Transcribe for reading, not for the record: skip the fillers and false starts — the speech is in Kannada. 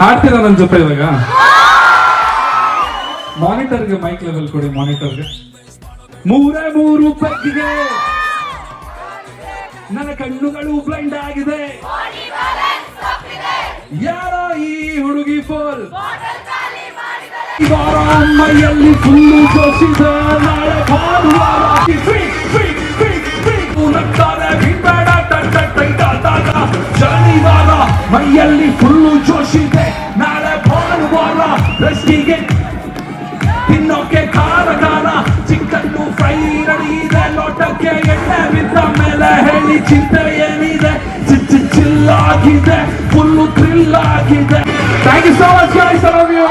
ಹಾಡ್ತೀರಾ ನನ್ನ ಜೊತೆ ಇವಾಗ? ಮಾನಿಟರ್ಗೆ ಮೈಕ್ ಲೆವೆಲ್ ಕೊಡಿ. ಮಾನಿಟರ್ಗೆ 3 ಪೆಗ್ಗಿಗೆ ನನ್ನ ಕಣ್ಣುಗಳು ಬ್ಲೈಂಡ್ ಆಗಿದೆ. ಯಾರೋ ಈ ಹುಡುಗಿ ಫೋಲ್ ಇವಾರ ಮೈಯಲ್ಲಿ ಫುಲ್ಲು ಜೋಶಿದೆ. ನಾಳೆ ಭಾನುವಾರ ಶನಿವಾರ ಮೈಯಲ್ಲಿ ಫುಲ್ಲು ಜೋಶಿದೆ. ನಾಳೆ ಭಾನುವಾರ ರಸ್ತಿಗೆ ತಿನ್ನೋಕೆ ಖಾರ ಖಾರ ಚಿಕನ್ನು ಫ್ರೈ ರೆಡಿ ಇದೆ. ಲೋಟಕ್ಕೆ ಎಣ್ಣೆ ಬಿದ್ದ ಮೇಲೆ ಹೇಳಿ ಚಿಂತೆ ಏನಿದೆ. ಚಿಲ್ಲಾಗಿದೆ, ಫುಲ್ಲು ಥ್ರಿಲ್ ಆಗಿದೆ. Thank you so much guys, I love you.